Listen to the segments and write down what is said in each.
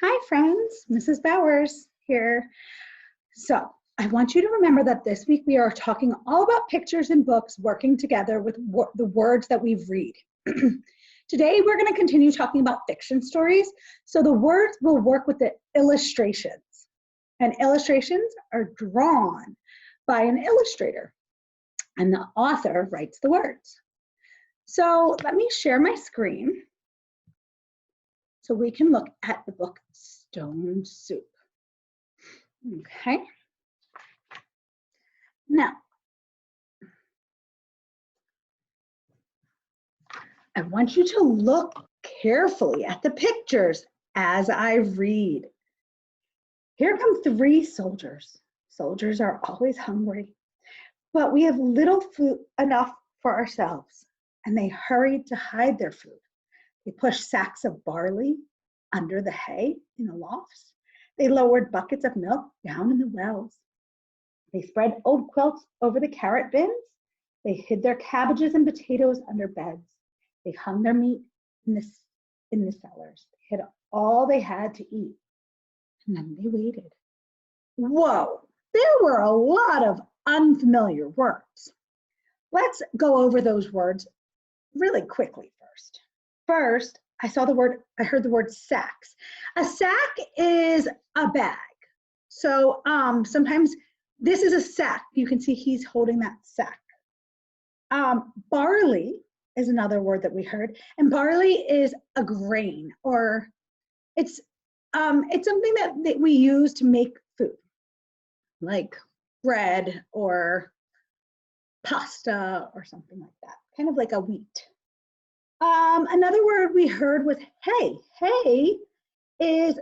Hi friends, Mrs. Bowers here. So I want you to remember that this week we are talking all about pictures and books working together with the words that we read. Today we're going to continue talking about fiction stories. So the words will work with the illustrations. And illustrations are drawn by an illustrator. And the author writes the words. So let me share my screen so we can look at the book Stone Soup. Okay. Now, I want you to look carefully at the pictures as I read. Here come three soldiers. Soldiers are always hungry, but we have little food enough for ourselves, and they hurried to hide their food. They pushed sacks of barley under the hay in the lofts. They lowered buckets of milk down in the wells. They spread old quilts over the carrot bins. They hid their cabbages and potatoes under beds. They hung their meat in the cellars. They hid all they had to eat. And then they waited. Whoa, there were a lot of unfamiliar words. Let's go over those words really quickly first. First, I heard the word sacks. A sack is a bag. So sometimes this is a sack. You can see he's holding that sack. Barley is another word that we heard, and barley is a grain, or it's something that we use to make food, like bread or pasta or something like that, kind of like a wheat. Another word we heard was hay. Hay is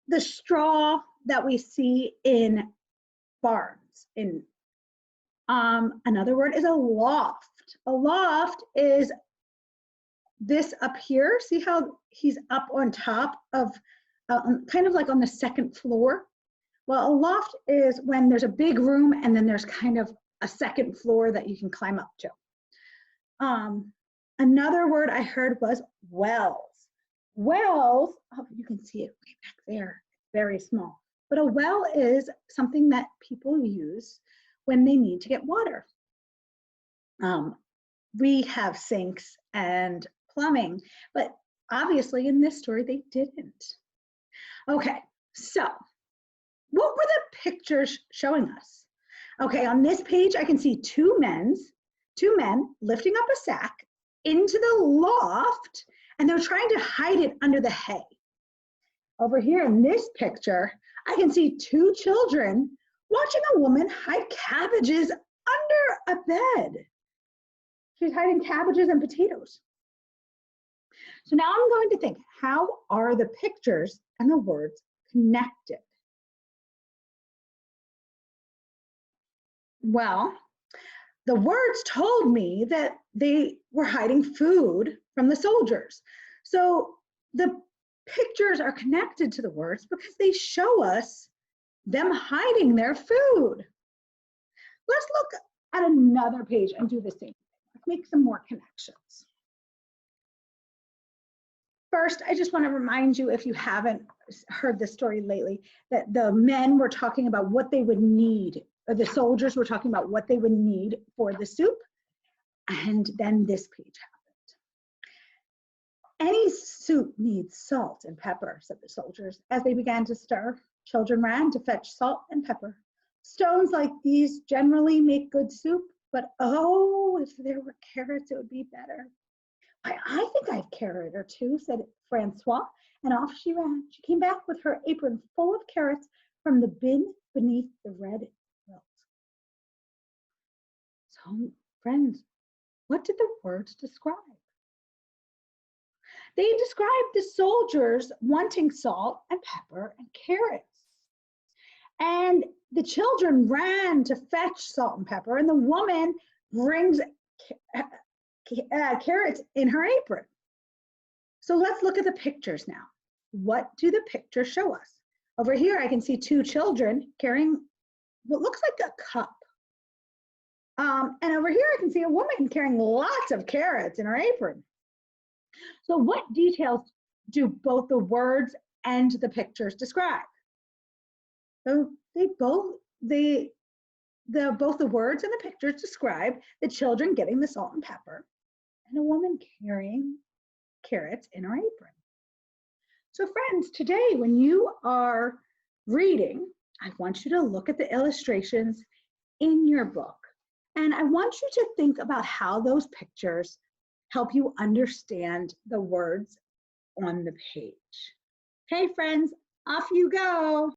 the straw that we see in barns. Another word is a loft. A loft is this up here. See how he's up on top of, kind of like on the second floor? Well, a loft is when there's a big room and then there's kind of a second floor that you can climb up to. Another word I heard was wells. Wells, oh, you can see it way back there, very small. But a well is something that people use when they need to get water. We have sinks and plumbing, but obviously in this story they didn't. Okay, so what were the pictures showing us? Okay, on this page I can see two men lifting up a sack into the loft, and they're trying to hide it under the hay. Over here in this picture, I can see two children watching a woman hide cabbages under a bed. She's hiding cabbages and potatoes. So now I'm going to think, how are the pictures and the words connected? Well, the words told me that they were hiding food from the soldiers. So the pictures are connected to the words because they show us them hiding their food. Let's look at another page and do the same thing. Let's make some more connections. First, I just want to remind you, if you haven't heard this story lately, that the men were talking about what they would need, or the soldiers were talking about what they would need for the soup, and then this page happened. Any soup needs salt and pepper, said the soldiers. As they began to stir, children ran to fetch salt and pepper. Stones like these generally make good soup, but oh, if there were carrots, it would be better. I think I have a carrot or two, said Francois, and off she ran. She came back with her apron full of carrots from the bin beneath the red quilt. So, friends, what did the words describe? They described the soldiers wanting salt and pepper and carrots. And the children ran to fetch salt and pepper, and the woman brings carrots in her apron. So let's look at the pictures now. What do the pictures show us? Over here, I can see two children carrying what looks like a cup. And over here, I can see a woman carrying lots of carrots in her apron. So what details do both the words and the pictures describe. So both the words and the pictures describe the children getting the salt and pepper and a woman carrying carrots in her apron. So friends, today when you are reading, I want you to look at the illustrations in your book. And I want you to think about how those pictures help you understand the words on the page. Okay, friends, off you go.